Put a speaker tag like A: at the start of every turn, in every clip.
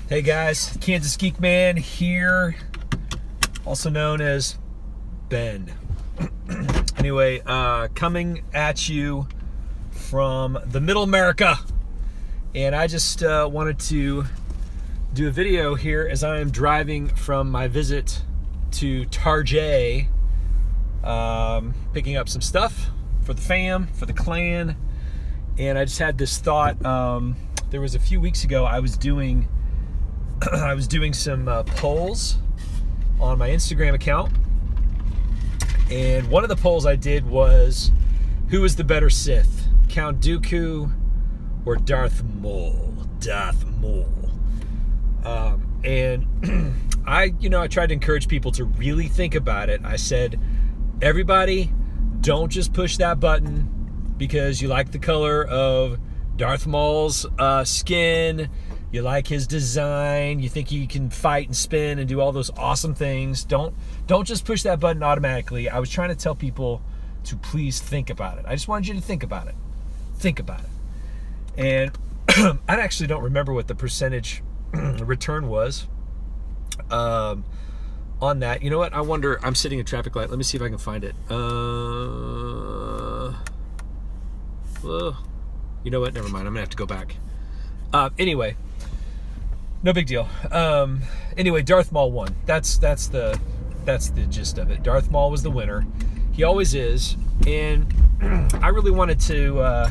A: Hey guys, Kansas Geek Man here, also known as Ben. Anyway, coming at you from the Middle America, and I just wanted to do a video here as I am driving from my visit to Tarjay, picking up some stuff for the fam, for the clan, and I just had this thought. There was a few weeks ago I was doing some polls on my Instagram account, and one of the polls I did was, who is the better Sith, Count Dooku or Darth Maul? And I tried to encourage people to really think about it. I said, everybody, don't just push that button because you like the color of Darth Maul's skin, you like his design, you think he can fight and spin and do all those awesome things. Don't just push that button automatically. I was trying to tell people to please think about it. I just wanted you to think about it. Think about it. And I actually don't remember what the percentage return was on that. You know what? I wonder, I'm sitting at a traffic light. Let me see if I can find it. Well, you know what? Never mind. I'm going to have to go back. Anyway, no big deal. Anyway, Darth Maul won. That's the gist of it. Darth Maul was the winner. He always is. And I really wanted to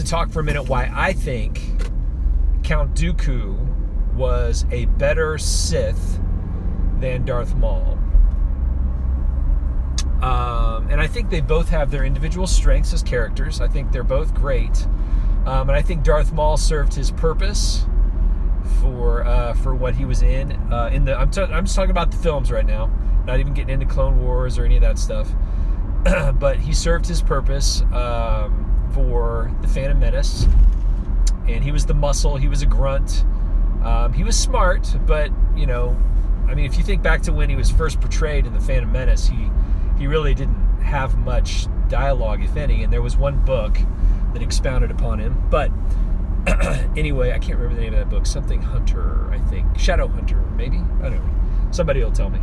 A: talk for a minute why I think Count Dooku was a better Sith than Darth Maul. And I think they both have their individual strengths as characters. I think they're both great. And I think Darth Maul served his purpose for what he was in the. I'm just talking about the films right now, not even getting into Clone Wars or any of that stuff. But he served his purpose for the Phantom Menace, and he was the muscle. He was a grunt. He was smart, but if you think back to when he was first portrayed in the Phantom Menace, he really didn't have much dialogue, if any. And there was one book that expounded upon him. But anyway, I can't remember the name of that book. Something Hunter, I think. Shadow Hunter, maybe? I don't know. Somebody will tell me.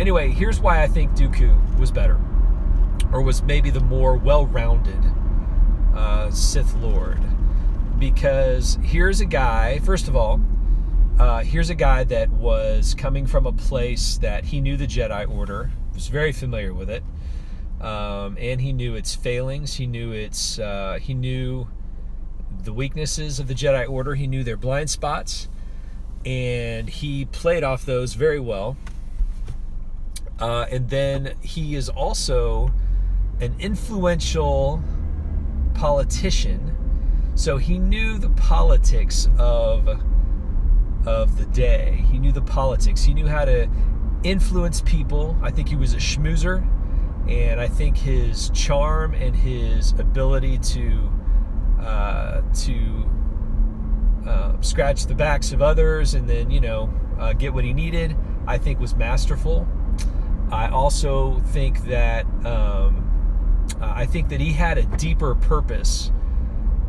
A: Anyway, here's why I think Dooku was better, or was maybe the more well-rounded Sith Lord. Because here's a guy, first of all, here's a guy that was coming from a place that he knew the Jedi Order, was very familiar with it. And he knew its failings. He knew he knew the weaknesses of the Jedi Order. He knew their blind spots, and he played off those very well. And then he is also an influential politician, so he knew the politics of the day. He knew the politics. He knew how to influence people. I think he was a schmoozer. And I think his charm and his ability to scratch the backs of others and then get what he needed, I think was masterful. I also think that he had a deeper purpose,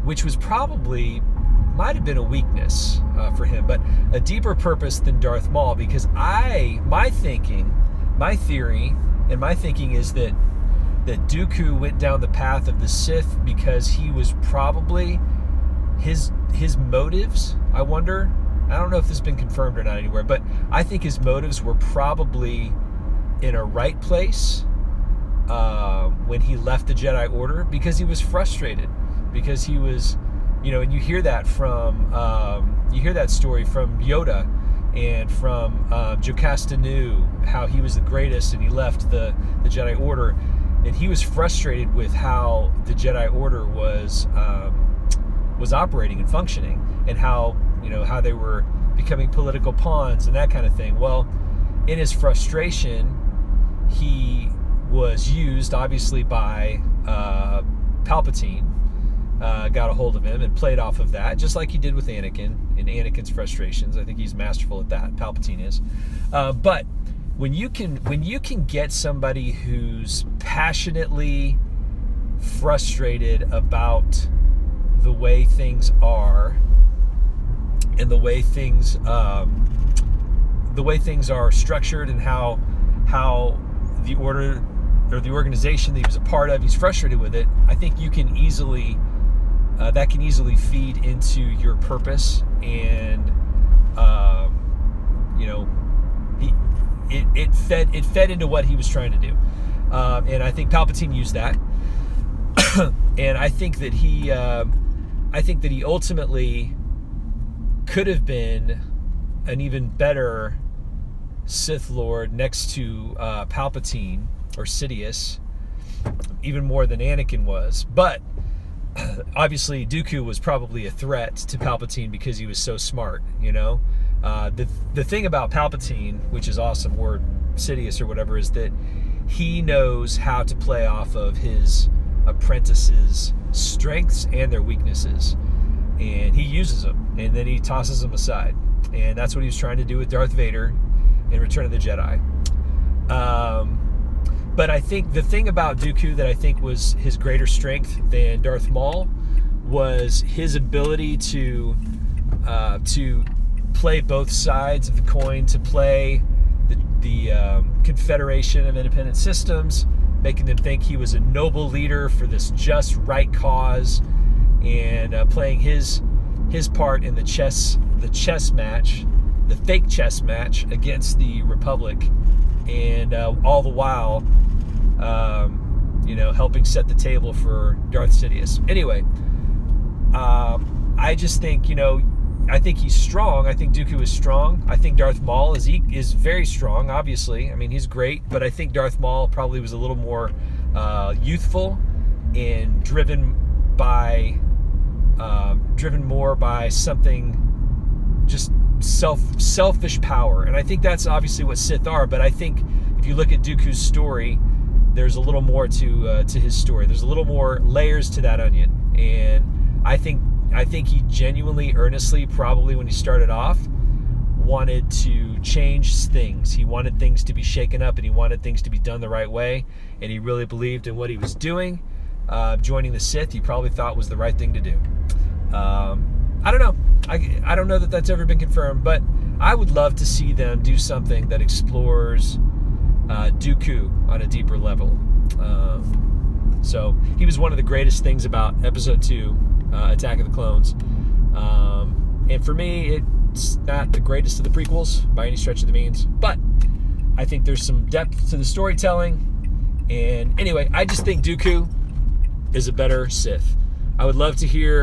A: which was might have been a weakness for him, but a deeper purpose than Darth Maul, because my theory and my thinking is that Dooku went down the path of the Sith because he was probably his motives, I wonder, I don't know if this has been confirmed or not anywhere, but I think his motives were probably in a right place when he left the Jedi Order, because he was frustrated, because he was, and you hear that story from Yoda and from Jocasta Nu, how he was the greatest and he left the Jedi Order, and he was frustrated with how the Jedi Order was operating and functioning, and how they were becoming political pawns and that kind of thing. Well, in his frustration, he was used, obviously, by Palpatine. Got a hold of him and played off of that, just like he did with Anakin and Anakin's frustrations. I think he's masterful at that. Palpatine is. But when you can get somebody who's passionately frustrated about the way things are, and the way things are structured, and how the order or the organization that he was a part of, he's frustrated with it. I think you can easily that can easily feed into your purpose, and it fed into what he was trying to do, and I think Palpatine used that, and I think that he ultimately could have been an even better Sith Lord next to Palpatine or Sidious, even more than Anakin was. But obviously Dooku was probably a threat to Palpatine because he was so smart, the thing about Palpatine, which is awesome, or Sidious or whatever, is that he knows how to play off of his apprentices' strengths and their weaknesses, and he uses them, and then he tosses them aside. And that's what he was trying to do with Darth Vader in Return of the Jedi. But I think the thing about Dooku that I think was his greater strength than Darth Maul was his ability to play both sides of the coin, to play the Confederation of Independent Systems, making them think he was a noble leader for this just right cause, and playing his part in the chess match, the fake chess match against the Republic, and all the while, helping set the table for Darth Sidious. Anyway, I just think, I think he's strong. I think Dooku is strong. I think Darth Maul is very strong, obviously. I mean, he's great, but I think Darth Maul probably was a little more youthful and driven more by something, just selfish power. And I think that's obviously what Sith are, but I think if you look at Dooku's story, there's a little more to his story. There's a little more layers to that onion, and I think he genuinely, earnestly, probably when he started off, wanted to change things. He wanted things to be shaken up, and he wanted things to be done the right way, and he really believed in what he was doing. Joining the Sith, he probably thought was the right thing to do. I don't know. I don't know that that's ever been confirmed, but I would love to see them do something that explores Dooku on a deeper level. So he was one of the greatest things about Episode 2, Attack of the Clones. And for me, it's not the greatest of the prequels by any stretch of the means, but I think there's some depth to the storytelling. And anyway, I just think Dooku is a better Sith. I would love to hear